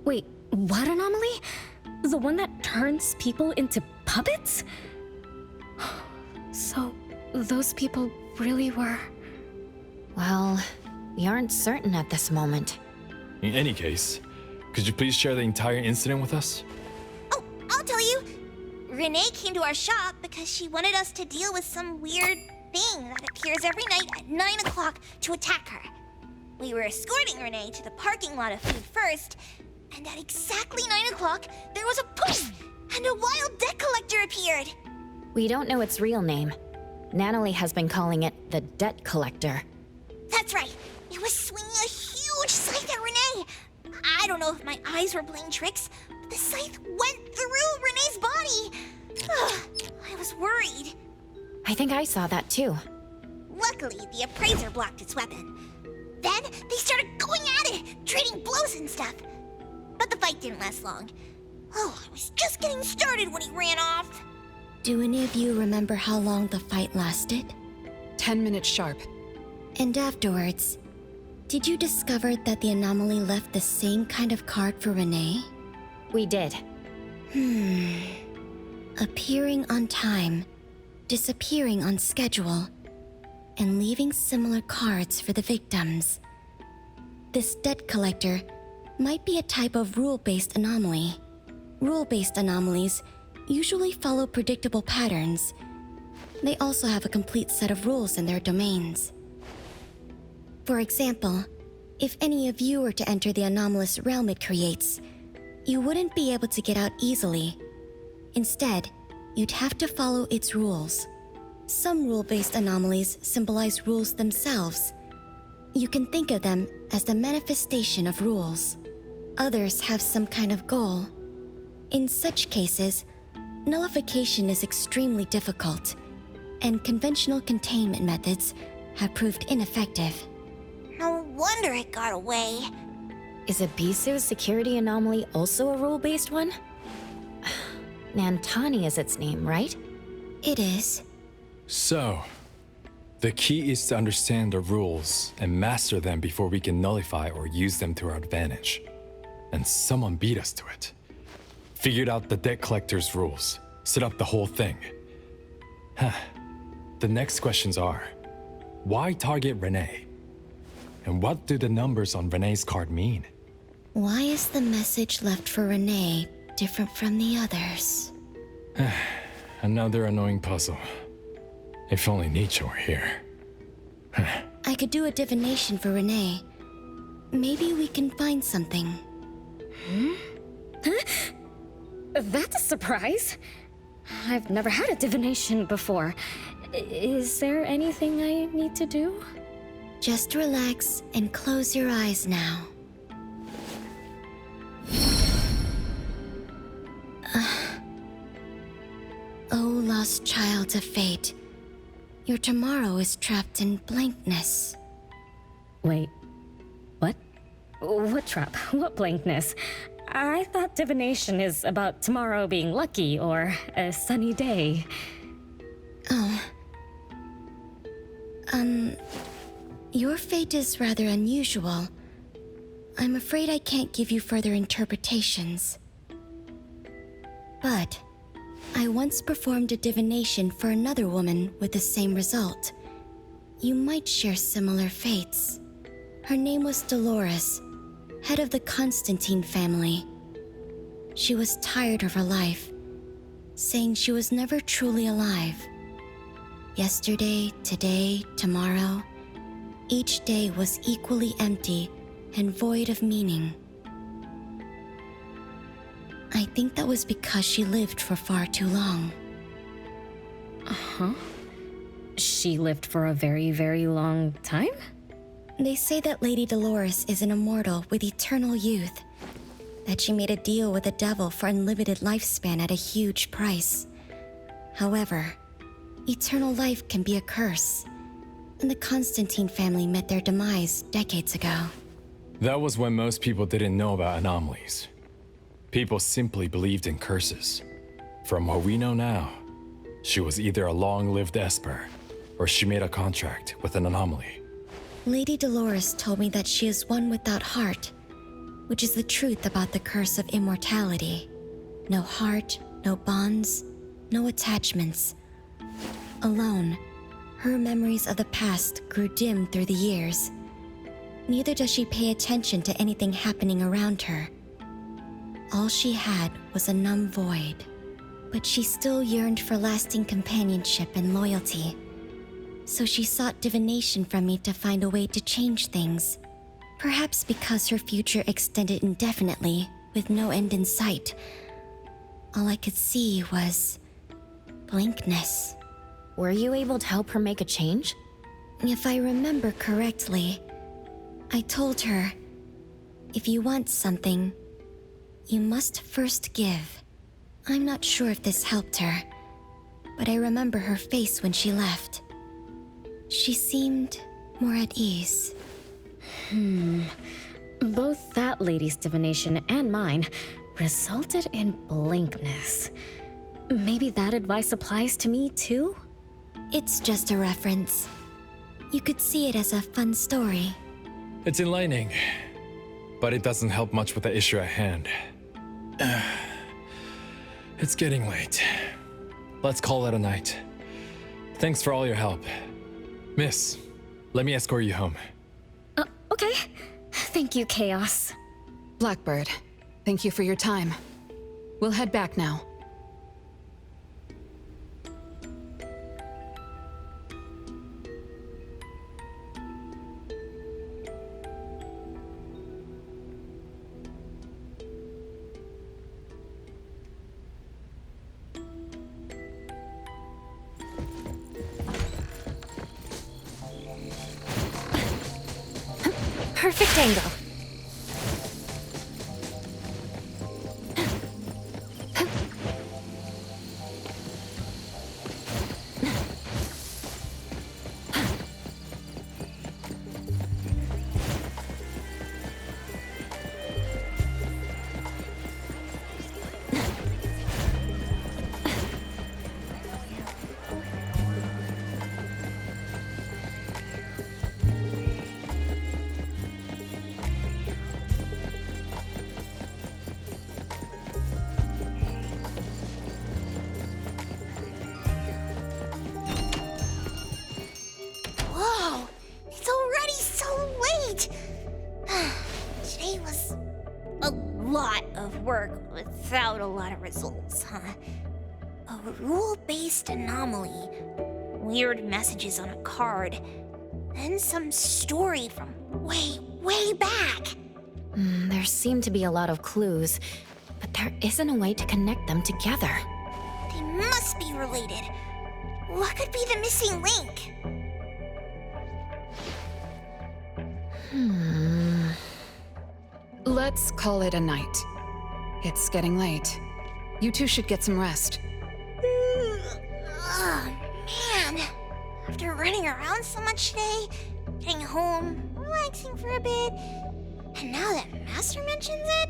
Wait, what anomaly? The one that turns people into puppets? So, those people really were... Well, we aren't certain at this moment. In any case, could you please share the entire incident with us? Oh, I'll tell you. Renee came to our shop because she wanted us to deal with some weird thing that appears every night at 9 o'clock to attack her. We were escorting Renee to the parking lot of food first, and at exactly 9 o'clock, there was a poof, and a wild debt collector appeared. We don't know its real name. Natalie has been calling it the Debt Collector. That's right. It was swinging a huge scythe at Renee. I don't know if my eyes were playing tricks, but the scythe went through Renee's body. I was worried. I think I saw that too. Luckily, the appraiser blocked its weapon. Then they started going at it, trading blows and stuff. But the fight didn't last long. Oh, I was just getting started when he ran off. Do any of you remember how long the fight lasted? 10 minutes sharp. And afterwards, did you discover that the anomaly left the same kind of card for Renee? We did. Appearing on time, disappearing on schedule, and leaving similar cards for the victims. This debt collector might be a type of rule-based anomaly. Rule-based anomalies usually follow predictable patterns. They also have a complete set of rules in their domains. For example, if any of you were to enter the anomalous realm it creates, you wouldn't be able to get out easily. Instead, you'd have to follow its rules. Some rule-based anomalies symbolize rules themselves. You can think of them as the manifestation of rules. Others have some kind of goal. In such cases, nullification is extremely difficult, and conventional containment methods have proved ineffective. No wonder it got away. Is Abisu's security anomaly also a rule-based one? Nantani is its name, right? It is. So, the key is to understand the rules and master them before we can nullify or use them to our advantage. And someone beat us to it. Figured out the debt collector's rules, set up the whole thing. The next questions are, why target Renee? And what do the numbers on Renee's card mean? Why is the message left for Renee different from the others? Another annoying puzzle. If only Nietzsche were here. I could do a divination for Renee. Maybe we can find something. That's a surprise. I've never had a divination before. Is there anything I need to do? Just relax and close your eyes now. Oh, lost child of fate. Your tomorrow is trapped in blankness. Wait, what? What trap? What blankness? I thought divination is about tomorrow being lucky or a sunny day. Oh. Your fate is rather unusual. I'm afraid I can't give you further interpretations. But I once performed a divination for another woman with the same result. You might share similar fates. Her name was Dolores, head of the Constantine family. She was tired of her life, saying she was never truly alive. Yesterday, today, tomorrow, each day was equally empty and void of meaning. I think that was because she lived for far too long. Uh-huh. She lived for a very, very long time? They say that Lady Dolores is an immortal with eternal youth, that she made a deal with the devil for unlimited lifespan at a huge price. However, eternal life can be a curse, and the Constantine family met their demise decades ago. That was when most people didn't know about anomalies. People simply believed in curses. From what we know now, she was either a long-lived Esper, or she made a contract with an anomaly. Lady Dolores told me that she is one without heart, which is the truth about the curse of immortality. No heart, no bonds, no attachments. Alone, her memories of the past grew dim through the years. Neither does she pay attention to anything happening around her. All she had was a numb void, but she still yearned for lasting companionship and loyalty. So she sought divination from me to find a way to change things. Perhaps because her future extended indefinitely, with no end in sight. All I could see was blankness. Were you able to help her make a change? If I remember correctly, I told her, if you want something, you must first give. I'm not sure if this helped her, but I remember her face when she left. She seemed more at ease. Both that lady's divination and mine resulted in blankness. Maybe that advice applies to me too? It's just a reference. You could see it as a fun story. It's enlightening, but it doesn't help much with the issue at hand. It's getting late. Let's call it a night. Thanks for all your help. Miss, let me escort you home. Okay. Thank you, Chaos. Blackbird, thank you for your time. We'll head back now. Perfect angle. Whoa! It's already so late! Today was a lot of work without a lot of results, huh? A rule-based anomaly, weird messages on a card, and some story from way back. There seem to be a lot of clues, but there isn't a way to connect them together. They must be related. What could be the missing link? Let's call it a night. It's getting late. You two should get some rest. Oh, man. After running around so much today, getting home, relaxing for a bit, and now that Master mentions it,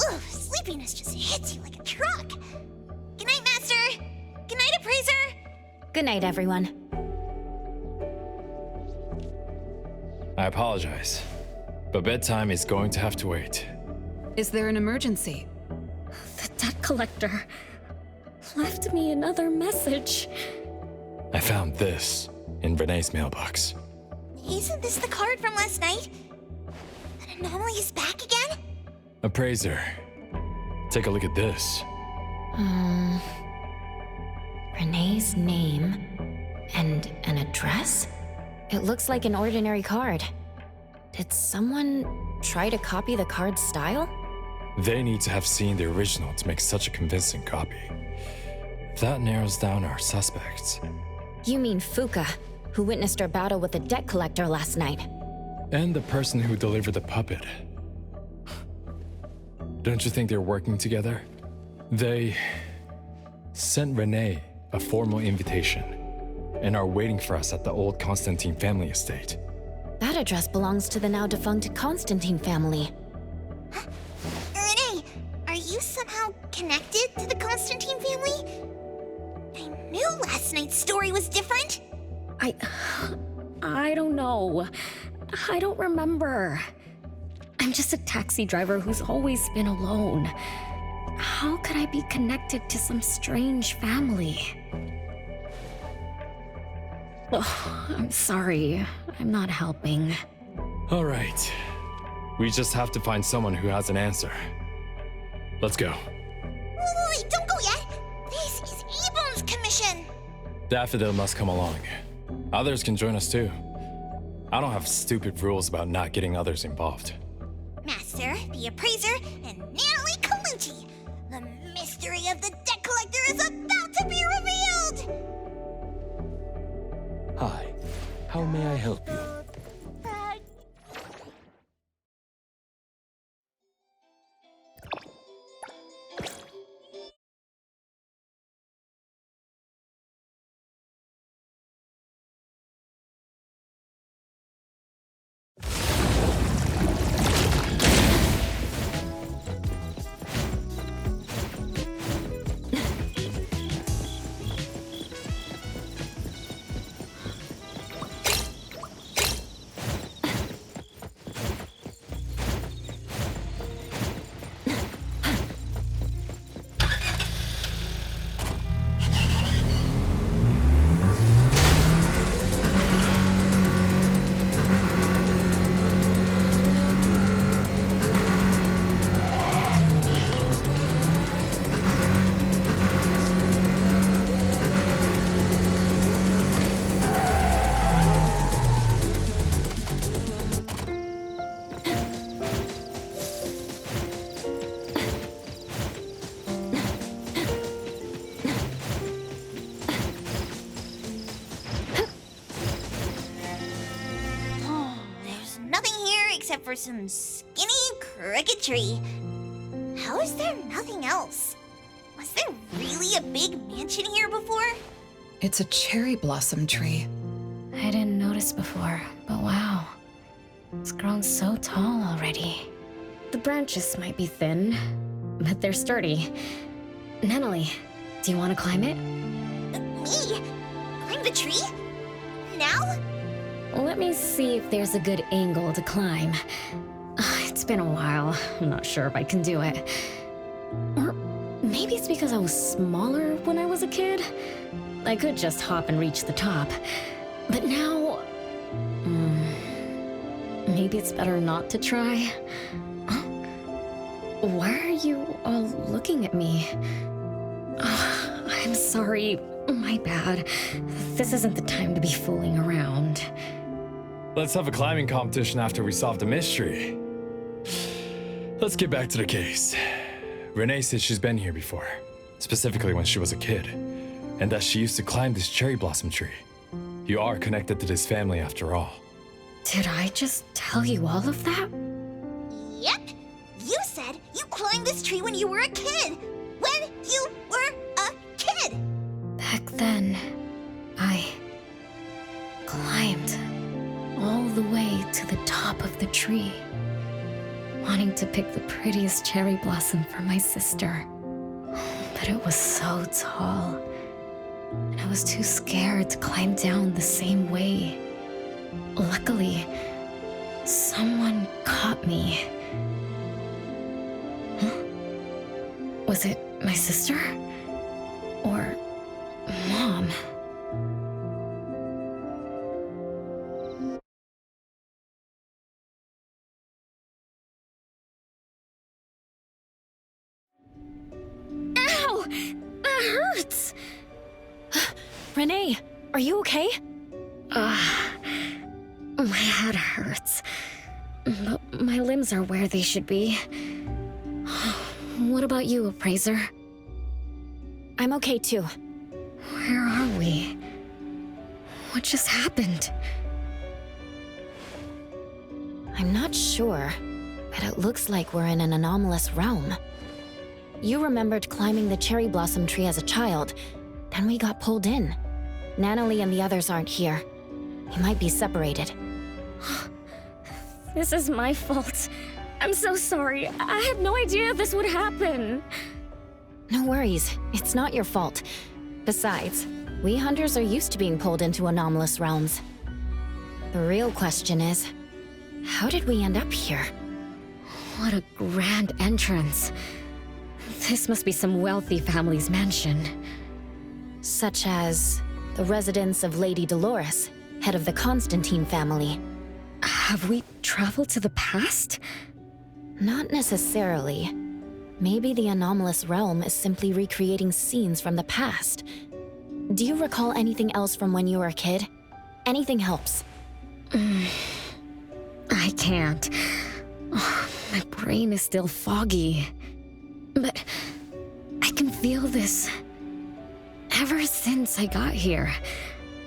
ugh, sleepiness just hits you like a truck. Good night, Master. Good night, Appraiser. Good night, everyone. I apologize, but bedtime is going to have to wait. Is there an emergency? The debt collector left me another message. I found this in Renee's mailbox. Isn't this the card from last night? That anomaly is back again? Appraiser, take a look at this. Renee's name and an address? It looks like an ordinary card. Did someone try to copy the card's style? They need to have seen the original to make such a convincing copy. That narrows down our suspects. You mean Fuka, who witnessed our battle with the debt collector last night. And the person who delivered the puppet. Don't you think they're working together? They sent Renee a formal invitation and are waiting for us at the old Constantine family estate. That address belongs to the now defunct Constantine family. Renee, are you somehow connected to the Constantine family? I knew last night's story was different. I don't know. I don't remember. I'm just a taxi driver who's always been alone. How could I be connected to some strange family? Oh, I'm sorry. I'm not helping. All right. We just have to find someone who has an answer. Let's go. Wait, don't go yet. This is Abram's commission. Daffodil must come along. Others can join us too. I don't have stupid rules about not getting others involved. Master, the appraiser, and Natalie Colucci. The mystery of the debt collector is about to be revealed! Hi, how may I help you? There's nothing here except for some skinny cricket tree. How is there nothing else? Was there really a big mansion here before? It's a cherry blossom tree. I didn't notice before, but wow. It's grown so tall already. The branches might be thin, but they're sturdy. Natalie, do you want to climb it? Me? Climb the tree? Now? Let me see if there's a good angle to climb. It's been a while. I'm not sure if I can do it. Or maybe it's because I was smaller when I was a kid. I could just hop and reach the top. But now... maybe it's better not to try. Why are you all looking at me? I'm sorry. My bad. This isn't the time to be fooling around. Let's have a climbing competition after we solve the mystery. Let's get back to the case. Renee said she's been here before, specifically when she was a kid, and that she used to climb this cherry blossom tree. You are connected to this family after all. Did I just tell you all of that? Yep. You said you climbed this tree when you were a kid. When you were a kid. Back then, I climbed all the way to the top of the tree, wanting to pick the prettiest cherry blossom for my sister. But it was so tall, and I was too scared to climb down the same way. Luckily, someone caught me. Huh? Was it my sister? Or Mom? Ow! That hurts! Renee, are you okay? My head hurts. But my limbs are where they should be. What about you, Appraiser? I'm okay too. Where are we? What just happened? I'm not sure, but it looks like we're in an anomalous realm. You remembered climbing the cherry blossom tree as a child, then we got pulled in. Natalie and the others aren't here. We might be separated. This is my fault. I'm so sorry. I had no idea this would happen. No worries, it's not your fault. Besides, we hunters are used to being pulled into anomalous realms. The real question is, how did we end up here? What a grand entrance. This must be some wealthy family's mansion. Such as the residence of Lady Dolores, head of the Constantine family. Have we traveled to the past? Not necessarily. Maybe the anomalous realm is simply recreating scenes from the past. Do you recall anything else from when you were a kid? Anything helps. I can't. My brain is still foggy. But I can feel this. Ever since I got here,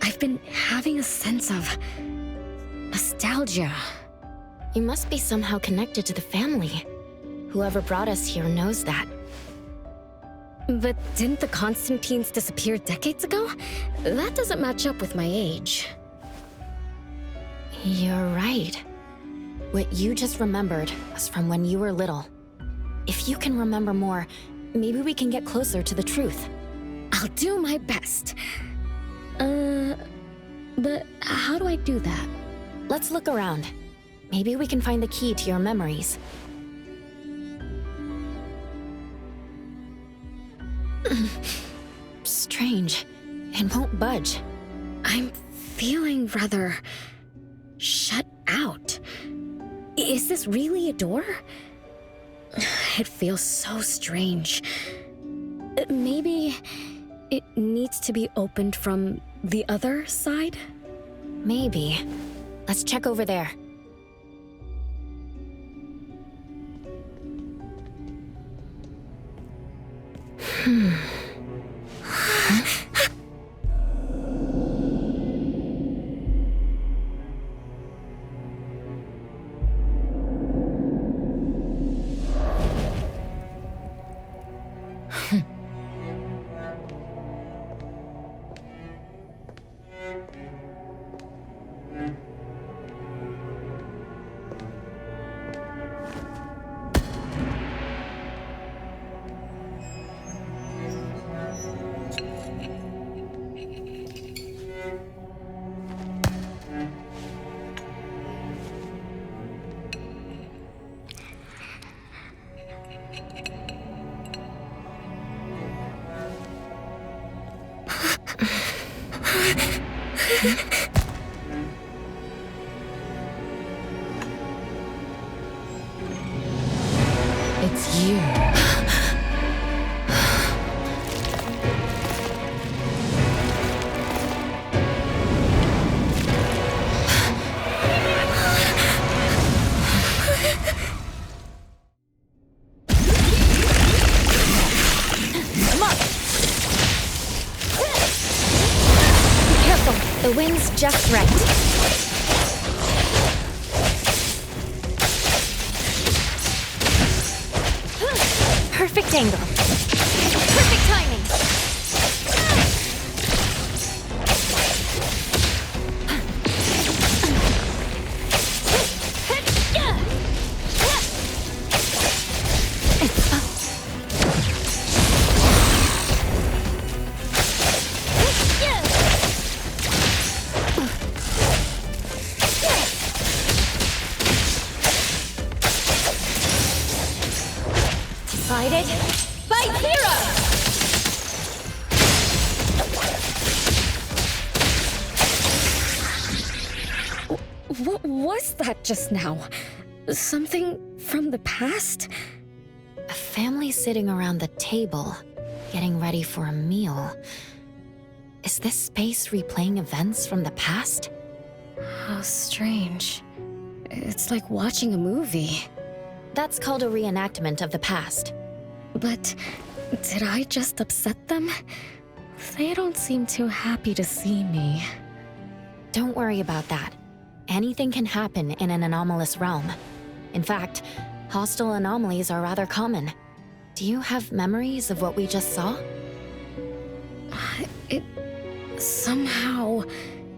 I've been having a sense of nostalgia. You must be somehow connected to the family. Whoever brought us here knows that. But didn't the Constantines disappear decades ago? That doesn't match up with my age. You're right. What you just remembered was from when you were little. If you can remember more, maybe we can get closer to the truth. I'll do my best. But how do I do that? Let's look around. Maybe we can find the key to your memories. Strange. It won't budge. I'm feeling rather shut out. Is this really a door? It feels so strange. Maybe it needs to be opened from the other side? Maybe. Let's check over there. It's you. The wind's just right. Perfect angle. Perfect timing. Divided by zero! What was that just now? Something from the past? A family sitting around the table, getting ready for a meal. Is this space replaying events from the past? How strange. It's like watching a movie. That's called a reenactment of the past. But did I just upset them? They don't seem too happy to see me. Don't worry about that. Anything can happen in an anomalous realm. In fact, hostile anomalies are rather common. Do you have memories of what we just saw? It somehow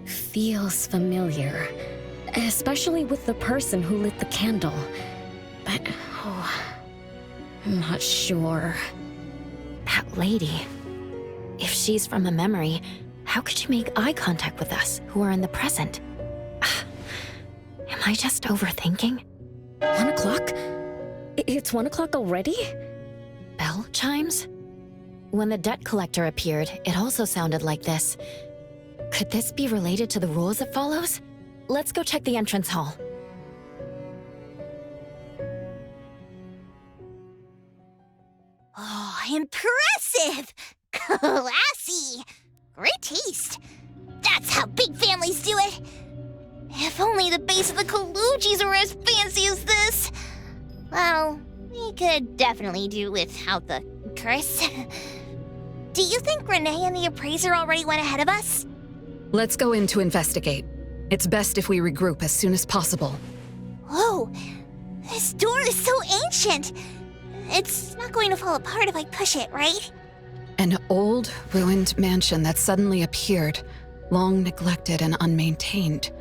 feels familiar, especially with the person who lit the candle. But, I'm not sure. That lady. If she's from a memory, how could she make eye contact with us, who are in the present? Am I just overthinking? 1 o'clock? It's 1 o'clock already? Bell chimes? When the debt collector appeared, it also sounded like this. Could this be related to the rules it follows? Let's go check the entrance hall. Oh, impressive! Classy! Great taste. That's how big families do it. If only the base of the Kalujis were as fancy as this. Well, we could definitely do without the curse. Do you think Renee and the appraiser already went ahead of us? Let's go in to investigate. It's best if we regroup as soon as possible. Whoa, this door is so ancient. It's not going to fall apart if I push it, right? An old, ruined mansion that suddenly appeared, long neglected and unmaintained.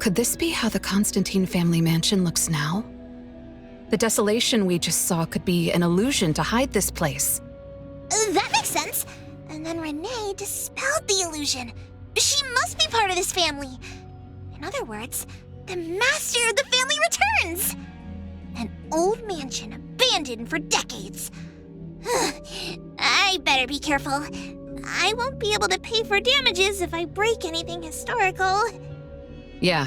Could this be how the Constantine family mansion looks now? The desolation we just saw could be an illusion to hide this place. That makes sense. And then Renee dispelled the illusion. She must be part of this family. In other words, the master of the family returns. An old mansion abandoned for decades. I better be careful. I won't be able to pay for damages if I break anything historical. Yeah,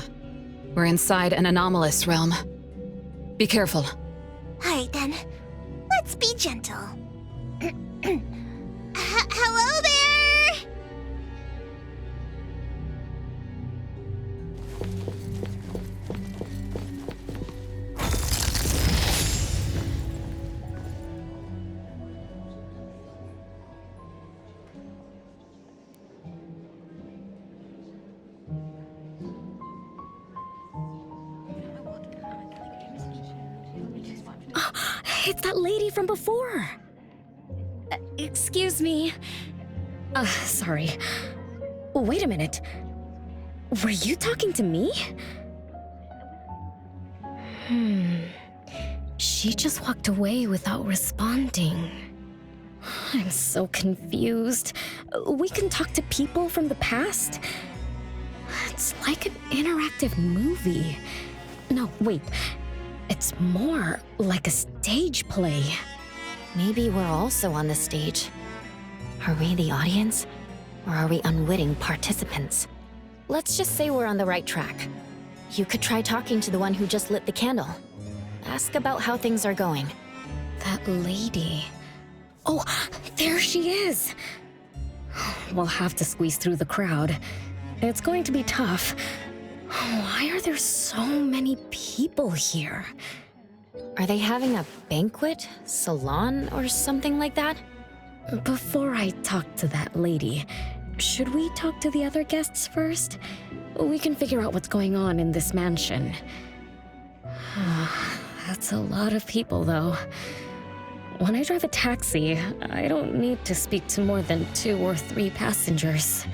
we're inside an anomalous realm. Be careful. Alright then, let's be gentle. Hello there! It's that lady from before. Excuse me. Sorry. Wait a minute. Were you talking to me? She just walked away without responding. I'm so confused. We can talk to people from the past? It's like an interactive movie. No, wait. It's more like a stage play. Maybe we're also on the stage. Are we the audience? Or are we unwitting participants? Let's just say we're on the right track. You could try talking to the one who just lit the candle. Ask about how things are going. That lady. Oh, there she is! We'll have to squeeze through the crowd. It's going to be tough. Why are there so many people here? Are they having a banquet, salon, or something like that? Before I talk to that lady, should we talk to the other guests first? We can figure out what's going on in this mansion. That's a lot of people, though. When I drive a taxi, I don't need to speak to more than 2 or 3 passengers.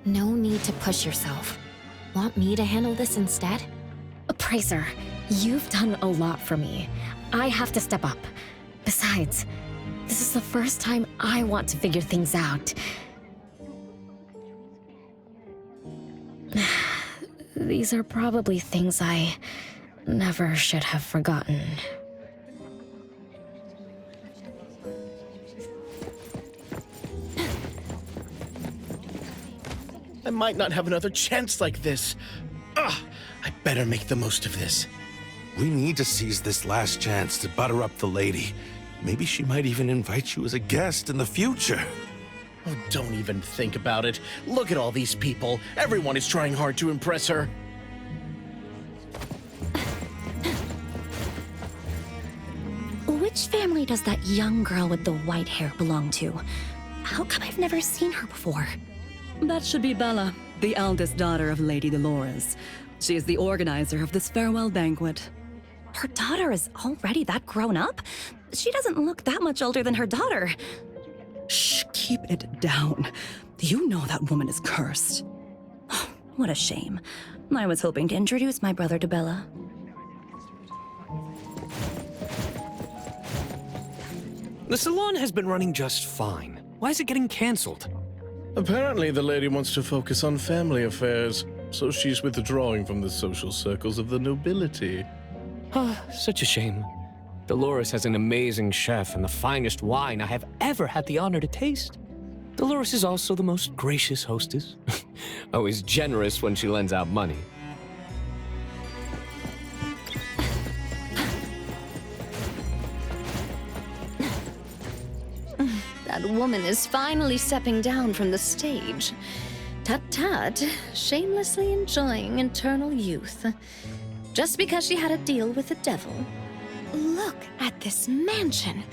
No need to push yourself. Want me to handle this instead? Appraiser, you've done a lot for me. I have to step up. Besides, this is the first time I want to figure things out. These are probably things I never should have forgotten. I might not have another chance like this. Ugh, I better make the most of this. We need to seize this last chance to butter up the lady. Maybe she might even invite you as a guest in the future. Oh, don't even think about it. Look at all these people. Everyone is trying hard to impress her. Which family does that young girl with the white hair belong to? How come I've never seen her before? That should be Bella, the eldest daughter of Lady Dolores. She is the organizer of this farewell banquet. Her daughter is already that grown up? She doesn't look that much older than her daughter. Shh, keep it down. You know that woman is cursed. What a shame. I was hoping to introduce my brother to Bella. The salon has been running just fine. Why is it getting cancelled? Apparently, the lady wants to focus on family affairs, so she's withdrawing from the social circles of the nobility. Ah, such a shame. Dolores has an amazing chef and the finest wine I have ever had the honor to taste. Dolores is also the most gracious hostess. Always generous when she lends out money. That woman is finally stepping down from the stage. Tut-tut, shamelessly enjoying eternal youth. Just because she had a deal with the devil. Look at this mansion.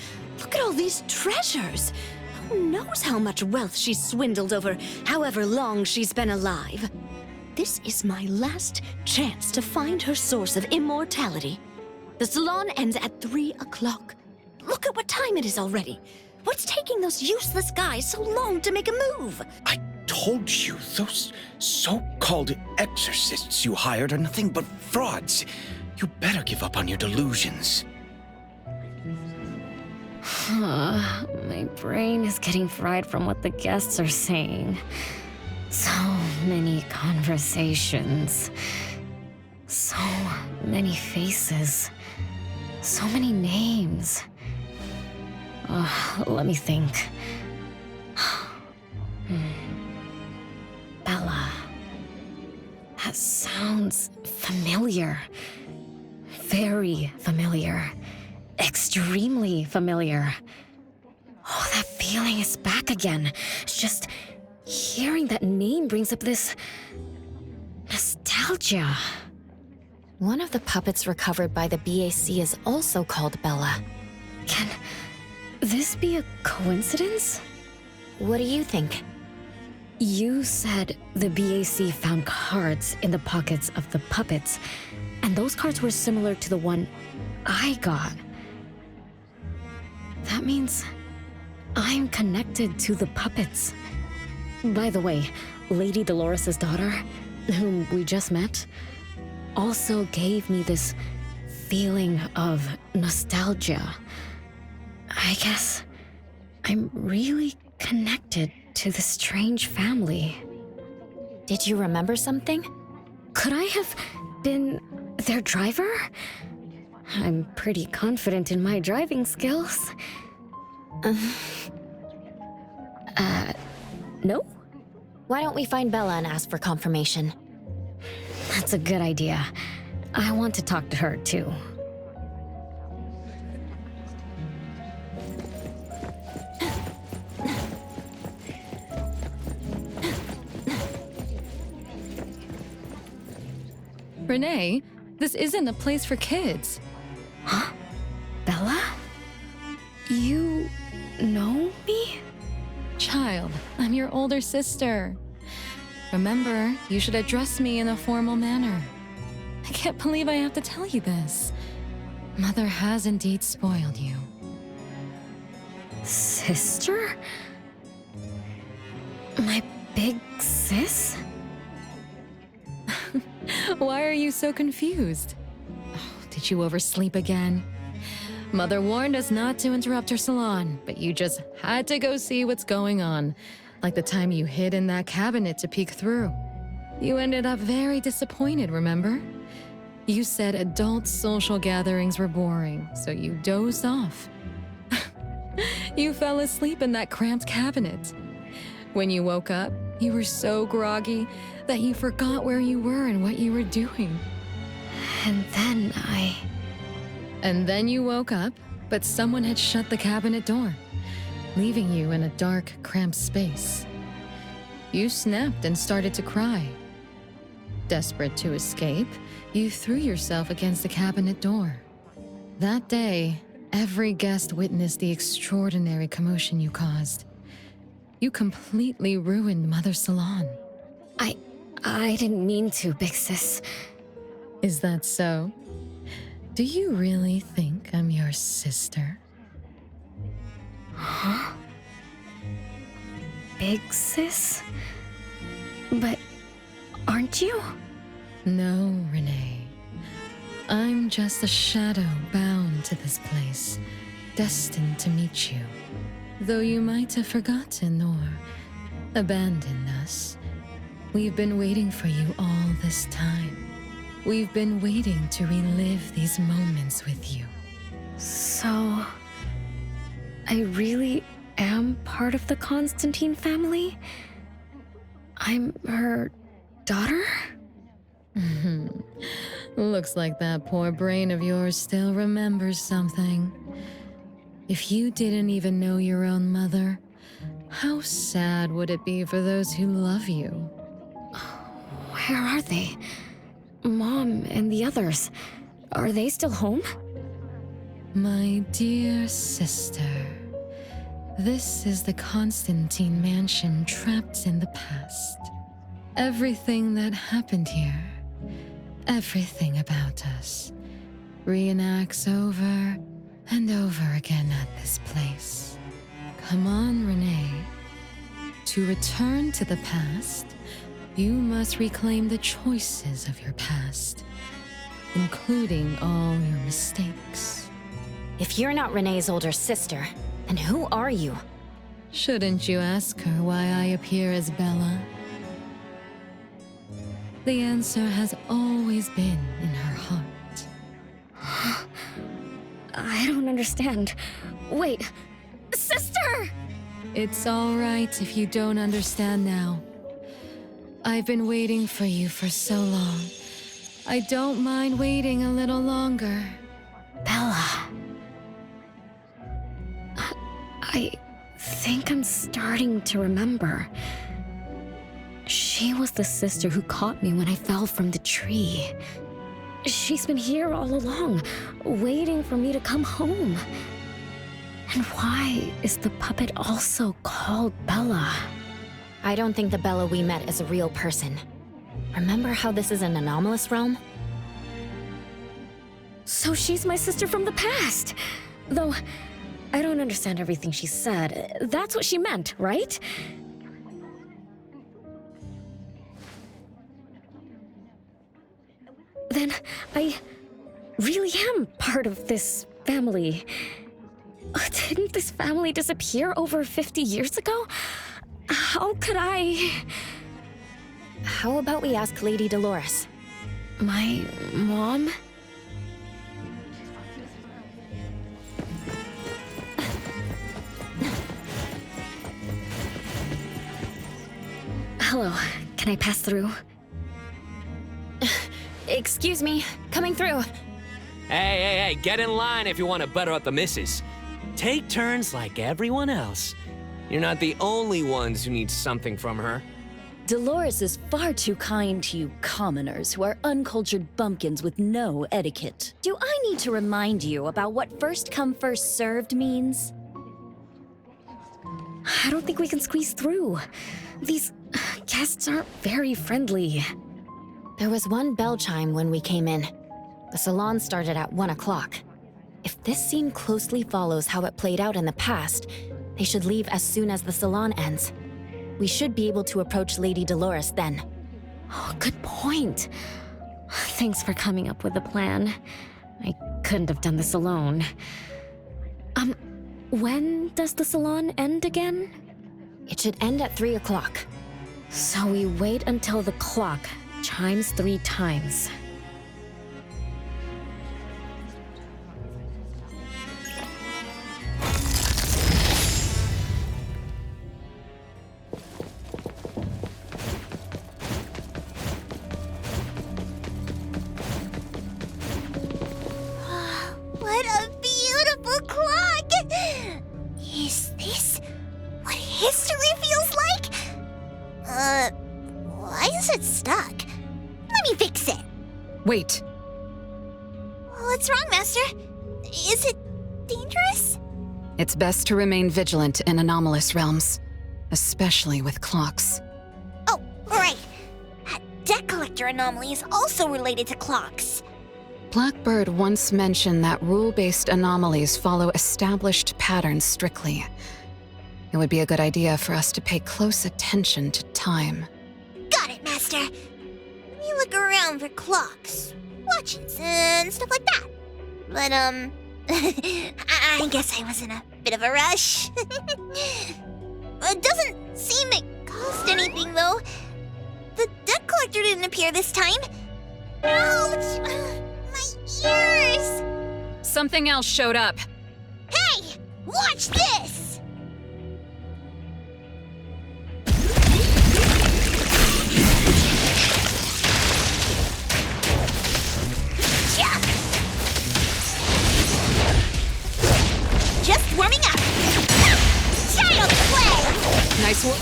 Look at all these treasures. Who knows how much wealth she's swindled over however long she's been alive. This is my last chance to find her source of immortality. The salon ends at 3 o'clock. Look at what time it is already. What's taking those useless guys so long to make a move? I told you, those so-called exorcists you hired are nothing but frauds. You better give up on your delusions. My brain is getting fried from what the guests are saying. So many conversations. So many faces. So many names. Let me think. Bella. That sounds familiar. Very familiar. Extremely familiar. Oh, that feeling is back again. It's just hearing that name brings up this nostalgia. One of the puppets recovered by the BAC is also called Bella. Can this be a coincidence? What do you think? You said the BAC found cards in the pockets of the puppets, and those cards were similar to the one I got. That means I'm connected to the puppets. By the way, Lady Dolores' daughter, whom we just met, also gave me this feeling of nostalgia. I guess I'm really connected to this strange family. Did you remember something? Could I have been their driver? I'm pretty confident in my driving skills. No? Why don't we find Bella and ask for confirmation? That's a good idea. I want to talk to her, too. Renee, this isn't a place for kids. Huh? Bella? You know me? Child, I'm your older sister. Remember, you should address me in a formal manner. I can't believe I have to tell you this. Mother has indeed spoiled you. Sister? My big sis? Why are you so confused? Oh, did you oversleep again? Mother warned us not to interrupt her salon, but you just had to go see what's going on. Like the time you hid in that cabinet to peek through. You ended up very disappointed, remember? You said adult social gatherings were boring, so you dozed off. You fell asleep in that cramped cabinet. When you woke up, you were so groggy that you forgot where you were and what you were doing. And then And then you woke up, but someone had shut the cabinet door, leaving you in a dark, cramped space. You snapped and started to cry. Desperate to escape, you threw yourself against the cabinet door. That day, every guest witnessed the extraordinary commotion you caused. You completely ruined Mother's salon. I didn't mean to, big sis. Is that so? Do you really think I'm your sister? Huh? Big sis? But aren't you? No, Renee. I'm just a shadow bound to this place, destined to meet you. Though you might have forgotten or abandoned us, we've been waiting for you all this time. We've been waiting to relive these moments with you. So, I really am part of the Constantine family? I'm her daughter? Looks like that poor brain of yours still remembers something. If you didn't even know your own mother, how sad would it be for those who love you? Where are they? Mom and the others. Are they still home? My dear sister, this is the Constantine mansion trapped in the past. Everything that happened here, everything about us, reenacts over and over again at this place. Come on, Renee. To return to the past, you must reclaim the choices of your past, including all your mistakes. If you're not Renee's older sister, then who are you? Shouldn't you ask her why I appear as Bella? The answer has always been in her heart. I don't understand. Wait, sister! It's all right if you don't understand now. I've been waiting for you for so long. I don't mind waiting a little longer. Bella. I think I'm starting to remember. She was the sister who caught me when I fell from the tree. She's been here all along, waiting for me to come home. And why is the puppet also called Bella? I don't think the Bella we met is a real person. Remember how this is an anomalous realm? So she's my sister from the past. Though, I don't understand everything she said. That's what she meant, right? Then I really am part of this family. Didn't this family disappear over 50 years ago? How could I... How about we ask Lady Dolores? My mom? Hello, can I pass through? Excuse me, coming through. Hey, get in line if you want to butter up the missus. Take turns like everyone else. You're not the only ones who need something from her. Dolores is far too kind to you commoners who are uncultured bumpkins with no etiquette. Do I need to remind you about what first come first served means? I don't think we can squeeze through. These guests aren't very friendly. There was one bell chime when we came in. The salon started at 1 o'clock. If this scene closely follows how it played out in the past, they should leave as soon as the salon ends. We should be able to approach Lady Dolores then. Oh, good point. Thanks for coming up with a plan. I couldn't have done this alone. When does the salon end again? It should end at 3 o'clock. So we wait until the clock chimes 3 times. What a beautiful clock! Is this what history feels like? Why is it stuck? Let me fix it. Wait. What's wrong, Master? Is it dangerous? It's best to remain vigilant in anomalous realms, especially with clocks. Oh, right. That debt collector anomaly is also related to clocks. Blackbird once mentioned that rule-based anomalies follow established patterns strictly. It would be a good idea for us to pay close attention to time. Got it, Master. Let me look around for clocks, watches, and stuff like that. But, I guess I was in a bit of a rush. It doesn't seem it cost anything, though. The debt collector didn't appear this time. Ouch! My ears! Something else showed up. Hey! Watch this! Yeah! Just warming up! Child's play! Nice work.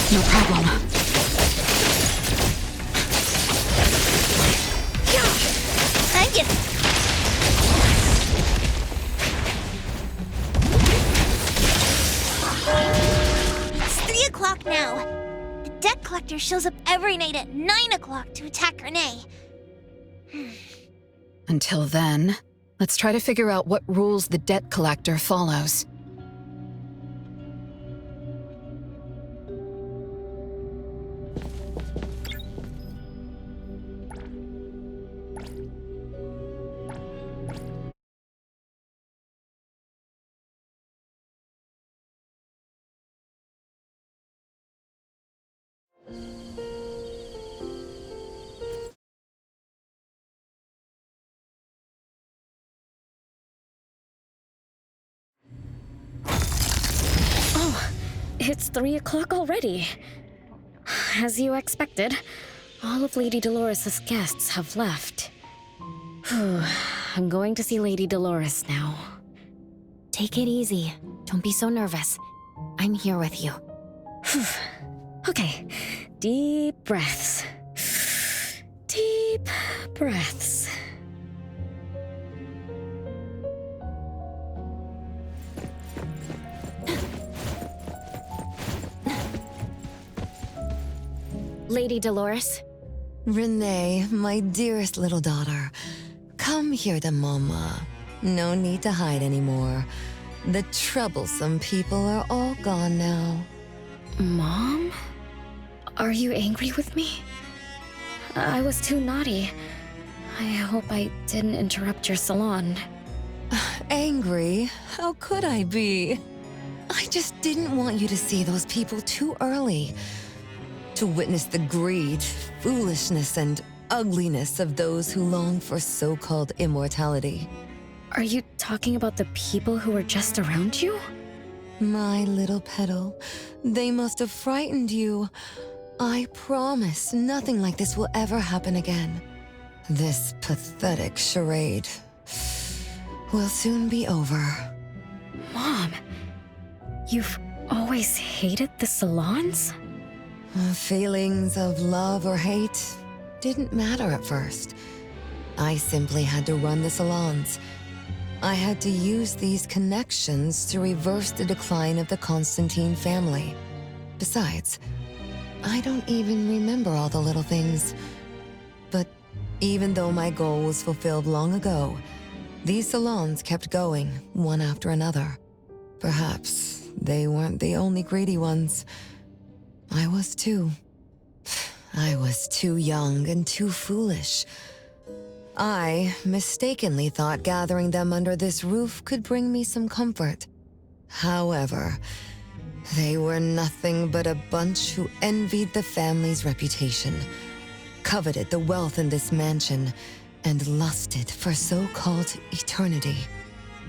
No problem. I'm just... It's 3 o'clock now. The debt collector shows up every night at 9 o'clock to attack Renee. Until then, let's try to figure out what rules the debt collector follows. It's 3 o'clock already. As you expected, all of Lady Dolores' guests have left. I'm going to see Lady Dolores now. Take it easy. Don't be so nervous. I'm here with you. Okay, deep breaths. Deep breaths. Lady Dolores? Renee, my dearest little daughter, come here to Mama. No need to hide anymore. The troublesome people are all gone now. Mom? Are you angry with me? I was too naughty. I hope I didn't interrupt your salon. Angry? How could I be? I just didn't want you to see those people too early. To witness the greed, foolishness, and ugliness of those who long for so-called immortality. Are you talking about the people who were just around you? My little petal, they must have frightened you. I promise nothing like this will ever happen again. This pathetic charade will soon be over. Mom, you've always hated the salons? Feelings of love or hate didn't matter at first. I simply had to run the salons. I had to use these connections to reverse the decline of the Constantine family. Besides, I don't even remember all the little things. But even though my goal was fulfilled long ago, these salons kept going, one after another. Perhaps they weren't the only greedy ones. I was too. I was too young and too foolish. I mistakenly thought gathering them under this roof could bring me some comfort. However, they were nothing but a bunch who envied the family's reputation, coveted the wealth in this mansion, and lusted for so-called eternity.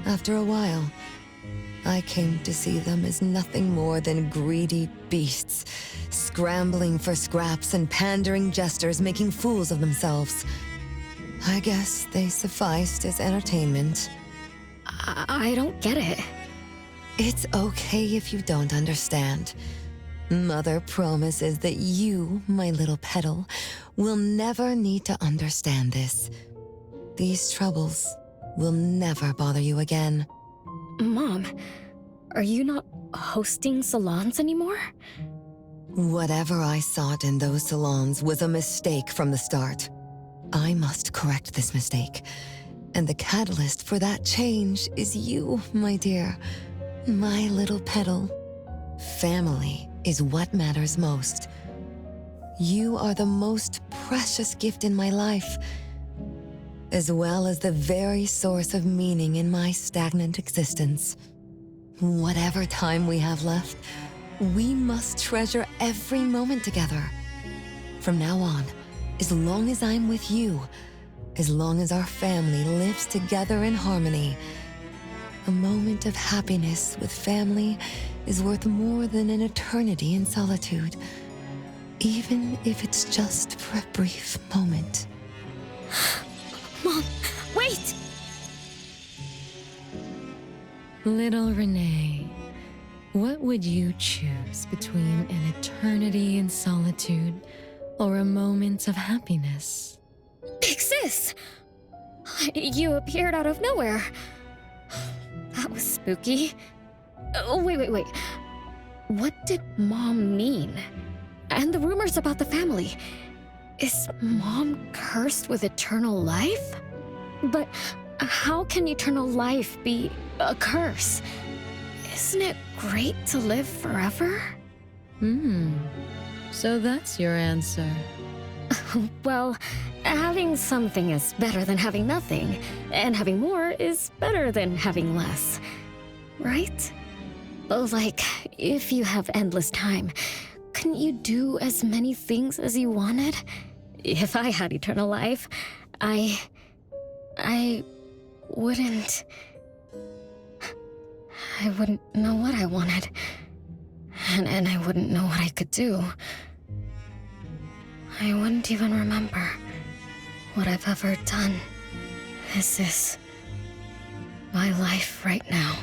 After a while, I came to see them as nothing more than greedy beasts, scrambling for scraps and pandering jesters making fools of themselves. I guess they sufficed as entertainment. I don't get it. It's okay if you don't understand. Mother promises that you, my little petal, will never need to understand this. These troubles will never bother you again. Mom, are you not hosting salons anymore? Whatever I sought in those salons was a mistake from the start. I must correct this mistake. And the catalyst for that change is you, my dear. My little petal. Family is what matters most. You are the most precious gift in my life, as well as the very source of meaning in my stagnant existence. Whatever time we have left, we must treasure every moment together. From now on, as long as I'm with you, as long as our family lives together in harmony, a moment of happiness with family is worth more than an eternity in solitude, even if it's just for a brief moment. Mom, wait! Little Renee, what would you choose between an eternity in solitude or a moment of happiness? Big Sis! You appeared out of nowhere. That was spooky. Wait. What did Mom mean? And the rumors about the family. Is Mom cursed with eternal life? But how can eternal life be a curse? Isn't it great to live forever? So that's your answer. Well, having something is better than having nothing, and having more is better than having less. Right? Like, if you have endless time, couldn't you do as many things as you wanted? If I had eternal life, I wouldn't know what I wanted. And I wouldn't know what I could do. I wouldn't even remember what I've ever done. This is my life right now.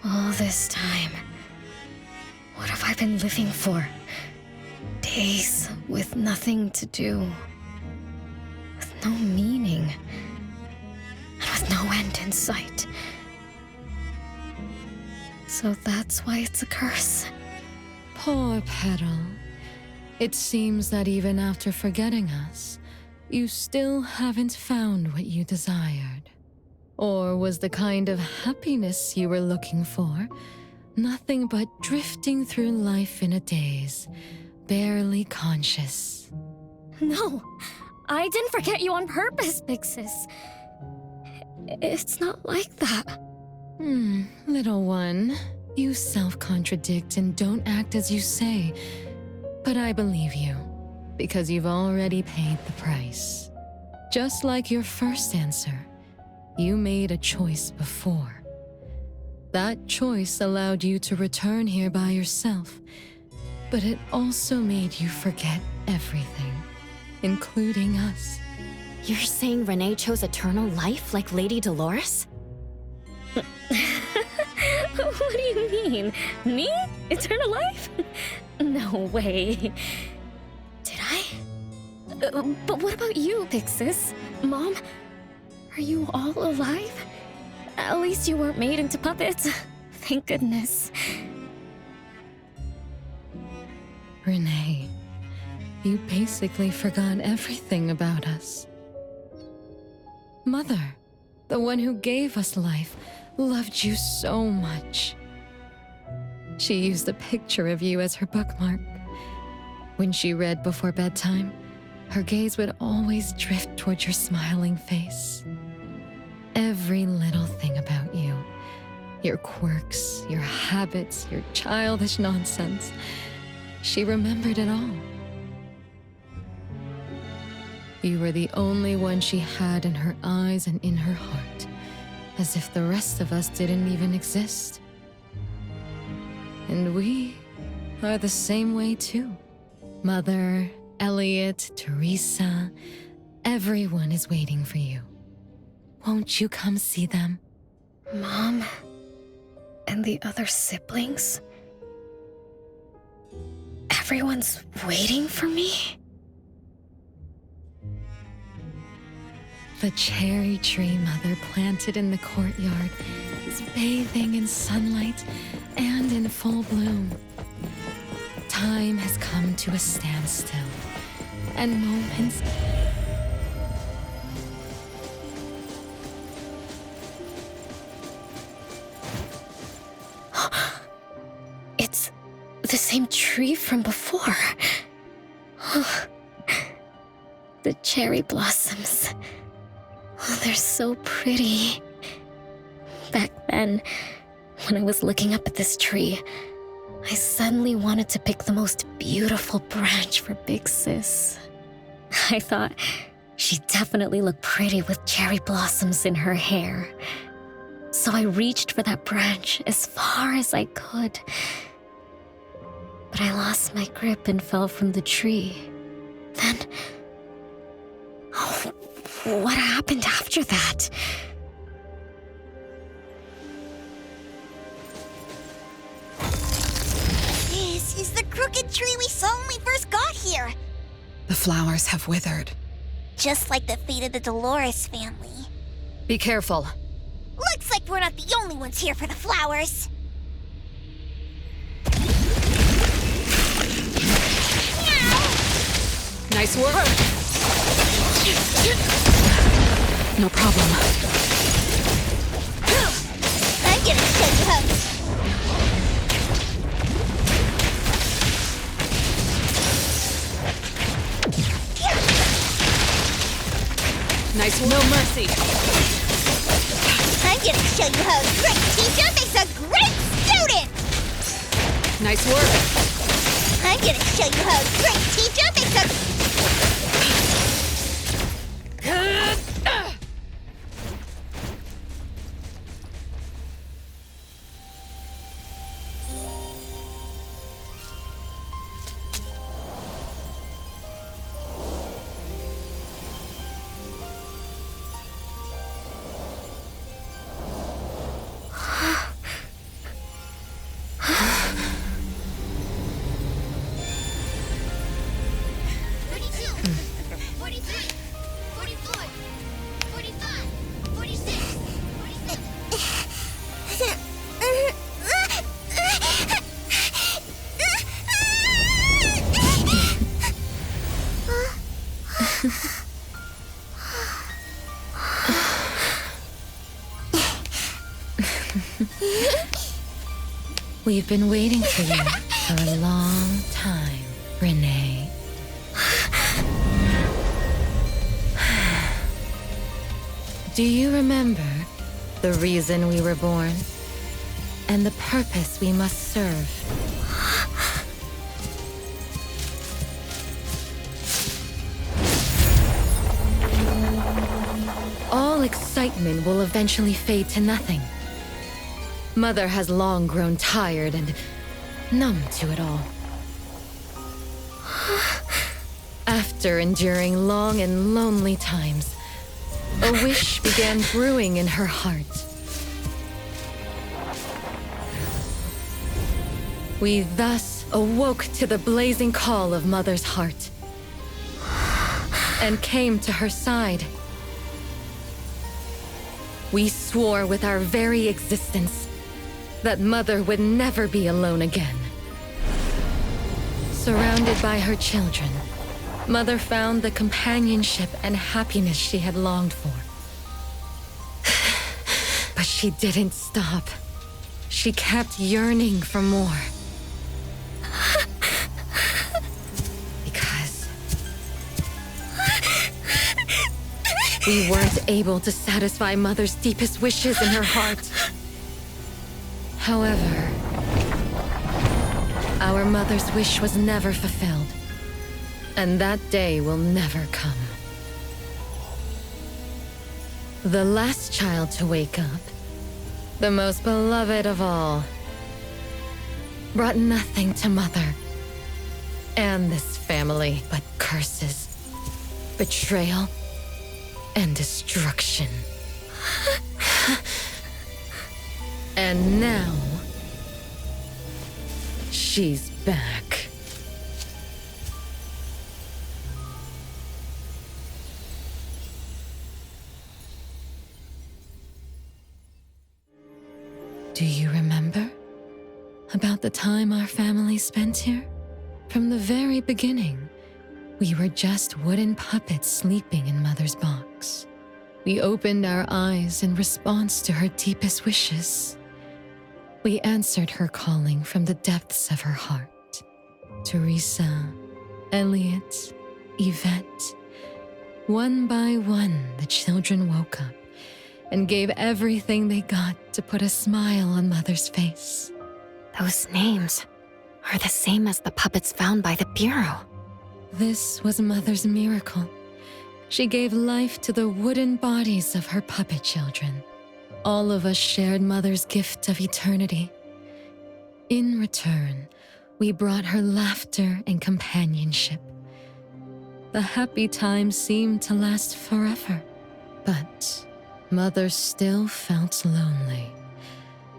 All this time. What have I been living for? Days with nothing to do. With no meaning. And with no end in sight. So that's why it's a curse. Poor Petal. It seems that even after forgetting us, you still haven't found what you desired. Or was the kind of happiness you were looking for nothing but drifting through life in a daze, barely conscious? No, I didn't forget you on purpose, Big Sis. It's not like that. Little one, you self-contradict and don't act as you say. But I believe you, because you've already paid the price. Just like your first answer, you made a choice before. That choice allowed you to return here by yourself, but it also made you forget everything, including us. You're saying Renee chose eternal life like Lady Dolores? What do you mean? Me? Eternal life? No way. Did I? But what about you, Big Sis? Mom? Are you all alive? At least you weren't made into puppets. Thank goodness. Renee, you basically forgot everything about us. Mother, the one who gave us life, loved you so much. She used a picture of you as her bookmark. When she read before bedtime, her gaze would always drift towards your smiling face. Every little thing about you, your quirks, your habits, your childish nonsense, she remembered it all. You were the only one she had in her eyes and in her heart, as if the rest of us didn't even exist. And we are the same way too. Mother, Elliot, Teresa, everyone is waiting for you. Won't you come see them? Mom and the other siblings? Everyone's waiting for me? The cherry tree Mother planted in the courtyard is bathing in sunlight and in full bloom. Time has come to a standstill, and moments... It's the same tree from before. The cherry blossoms. Oh, they're so pretty. Back then, When I was looking up at this tree, I suddenly wanted to pick the most beautiful branch for Big Sis. I thought she'd definitely look pretty with cherry blossoms in her hair. So I reached for that branch as far as I could. But I lost my grip and fell from the tree. Then... oh, what happened after that? This is the crooked tree we saw when we first got here. The flowers have withered. Just like the fate of the Dolores family. Be careful. Looks like we're not the only ones here for the flowers. Nice work. No problem. I'm gonna show you how. Nice work. No mercy. I'm gonna show you how a great teacher makes a great student! Nice work. I'm gonna show you how a great teacher makes a... We've been waiting for you for a long time, Renee. Do you remember the reason we were born? And the purpose we must serve? All excitement will eventually fade to nothing. Mother has long grown tired and numb to it all. After enduring long and lonely times, a wish began brewing in her heart. We thus awoke to the blazing call of Mother's heart and came to her side. We swore with our very existence that Mother would never be alone again. Surrounded by her children, Mother found the companionship and happiness she had longed for. But she didn't stop. She kept yearning for more. Because we weren't able to satisfy Mother's deepest wishes in her heart. However, our mother's wish was never fulfilled, and that day will never come. The last child to wake up, the most beloved of all, brought nothing to Mother and this family but curses, betrayal, and destruction. And now, she's back. Do you remember about the time our family spent here? From the very beginning, we were just wooden puppets sleeping in Mother's box. We opened our eyes in response to her deepest wishes. We answered her calling from the depths of her heart. Teresa, Elliot, Yvette. One by one, the children woke up and gave everything they got to put a smile on Mother's face. Those names are the same as the puppets found by the Bureau. This was Mother's miracle. She gave life to the wooden bodies of her puppet children. All of us shared Mother's gift of eternity. In return, we brought her laughter and companionship. The happy times seemed to last forever, but Mother still felt lonely.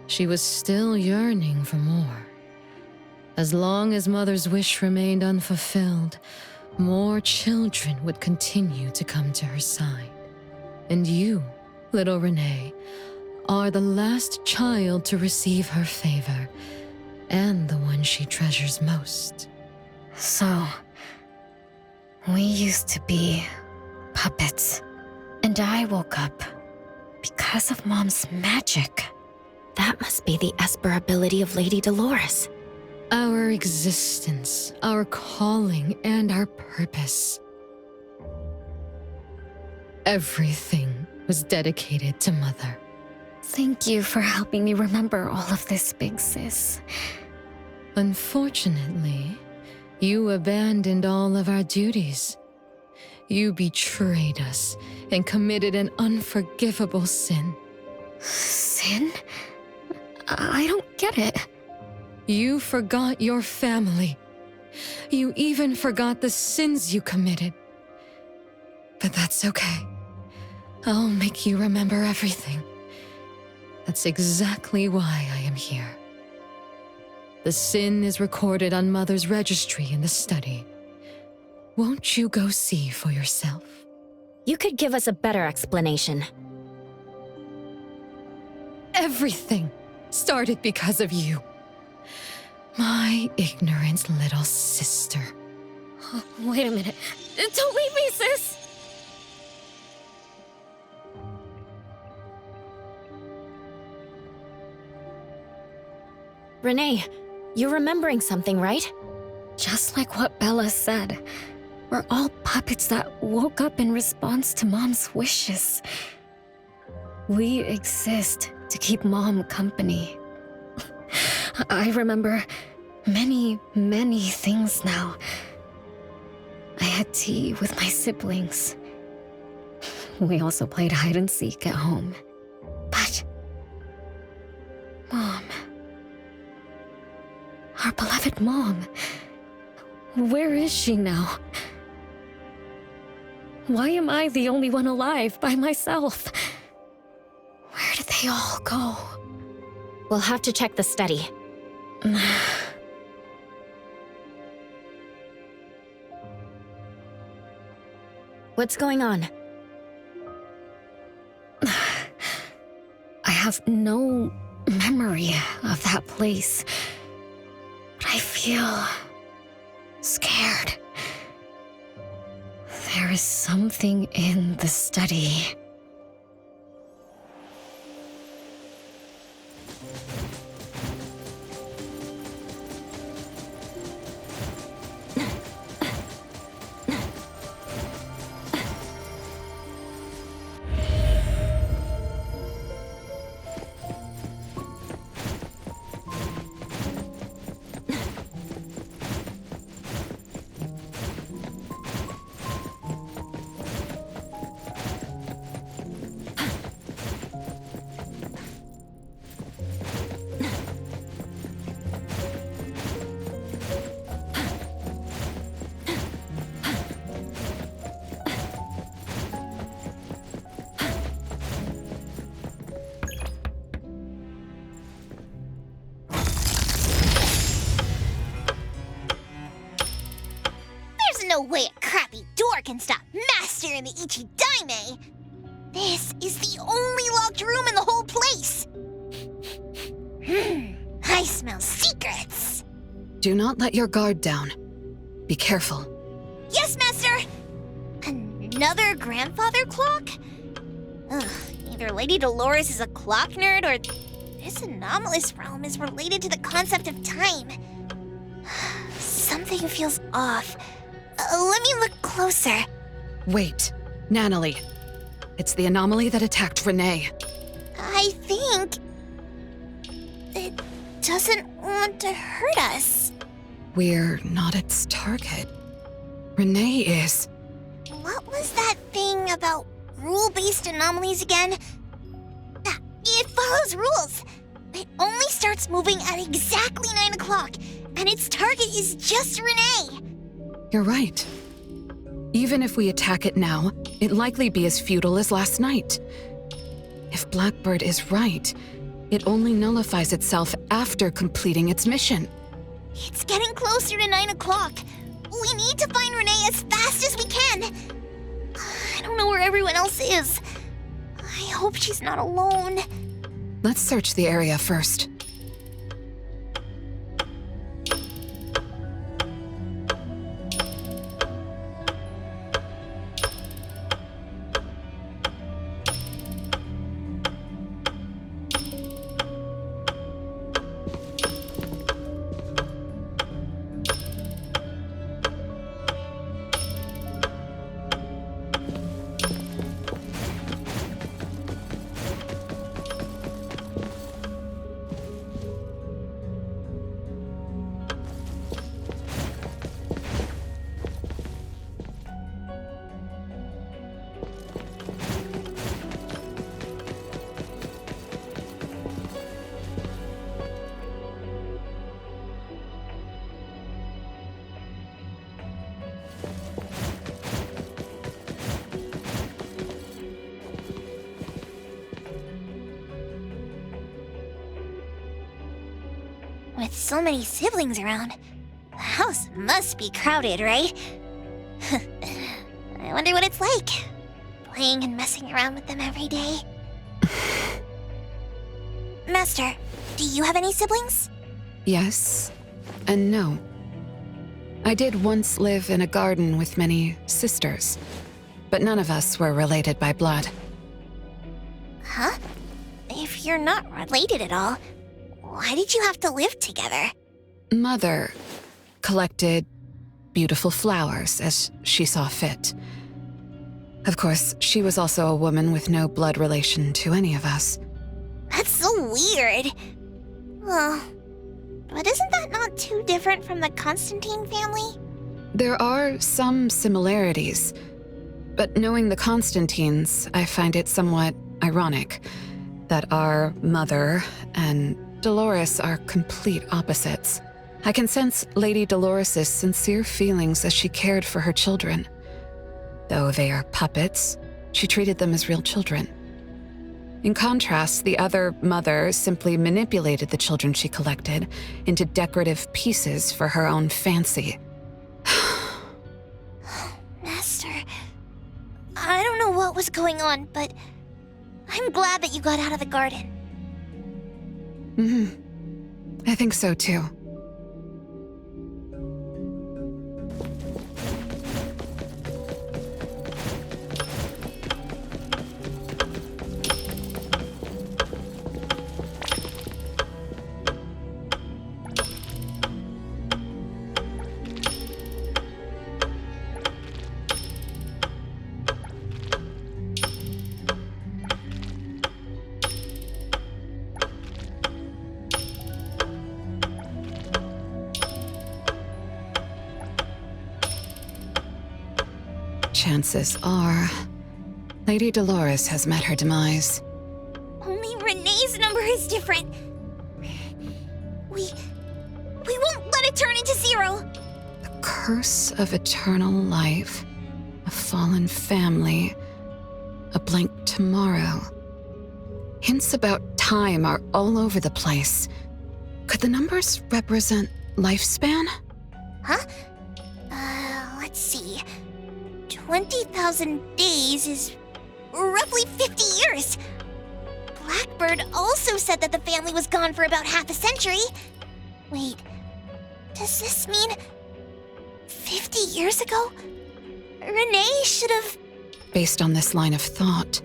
She was still yearning for more. As long as Mother's wish remained unfulfilled, more children would continue to come to her side. And you, little Renee, are the last child to receive her favor, and the one she treasures most. So, we used to be puppets, and I woke up because of Mom's magic. That must be the Esper ability of Lady Dolores. Our existence, our calling, and our purpose. Everything was dedicated to Mother. Thank you for helping me remember all of this, Big Sis. Unfortunately, you abandoned all of our duties. You betrayed us and committed an unforgivable sin. Sin? I don't get it. You forgot your family. You even forgot the sins you committed. But that's okay. I'll make you remember everything. That's exactly why I am here. The sin is recorded on Mother's registry in the study. Won't you go see for yourself? You could give us a better explanation. Everything started because of you. My ignorant little sister. Oh, wait a minute. Don't leave me, sis! Renee, you're remembering something, right? Just like what Bella said. We're all puppets that woke up in response to Mom's wishes. We exist to keep Mom company. I remember many, many things now. I had tea with my siblings. We also played hide and seek at home. But Mom, our beloved Mom, where is she now? Why am I the only one alive by myself? Where did they all go? We'll have to check the study. What's going on? I have no memory of that place, but I feel scared. There is something in the study. No way a crappy door can stop Master and the Ichidaime! This is the only locked room in the whole place! I smell secrets! Do not let your guard down. Be careful. Yes, Master! Another grandfather clock? Ugh, either Lady Dolores is a clock nerd or this anomalous realm is related to the concept of time. Something feels off. Let me look closer. Wait, Nanalie. It's the anomaly that attacked Renee. I think it doesn't want to hurt us. We're not its target. Renee is. What was that thing about rule-based anomalies again? Ah, it follows rules. It only starts moving at exactly 9 o'clock, and its target is just Renee. You're right. Even if we attack it now, it'd likely be as futile as last night. If Blackbird is right, it only nullifies itself after completing its mission. It's getting closer to 9 o'clock. We need to find Renee as fast as we can. I don't know where everyone else is. I hope she's not alone. Let's search the area first. With so many siblings around, the house must be crowded, right? I wonder what it's like, playing and messing around with them every day. Master, do you have any siblings? Yes and no. I did once live in a garden with many sisters, but none of us were related by blood. Huh? If you're not related at all, why did you have to live together? Mother collected beautiful flowers as she saw fit. Of course, she was also a woman with no blood relation to any of us. That's so weird. Well, but isn't that not too different from the Constantine family? There are some similarities, but knowing the Constantines, I find it somewhat ironic that our mother and Dolores are complete opposites. I can sense Lady Dolores' sincere feelings as she cared for her children. Though they are puppets, she treated them as real children. In contrast, the other mother simply manipulated the children she collected into decorative pieces for her own fancy. Master, I don't know what was going on, but I'm glad that you got out of the garden. I think so too. Chances are, Lady Dolores has met her demise. Only Renee's number is different. We won't let it turn into 0. The curse of eternal life, a fallen family, a blank tomorrow. Hints about time are all over the place. Could the numbers represent lifespan? Huh? Let's see. 20,000 days is roughly 50 years. Blackbird also said that the family was gone for about half a century. Wait, does this mean 50 years ago? Renee should have... Based on this line of thought,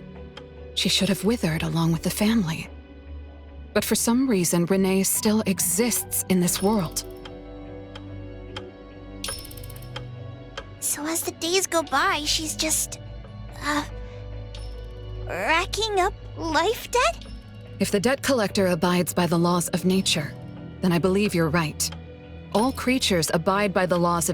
she should have withered along with the family. But for some reason, Renee still exists in this world. So as the days go by, she's just... Racking up life debt? If the debt collector abides by the laws of nature, then I believe you're right. All creatures abide by the laws of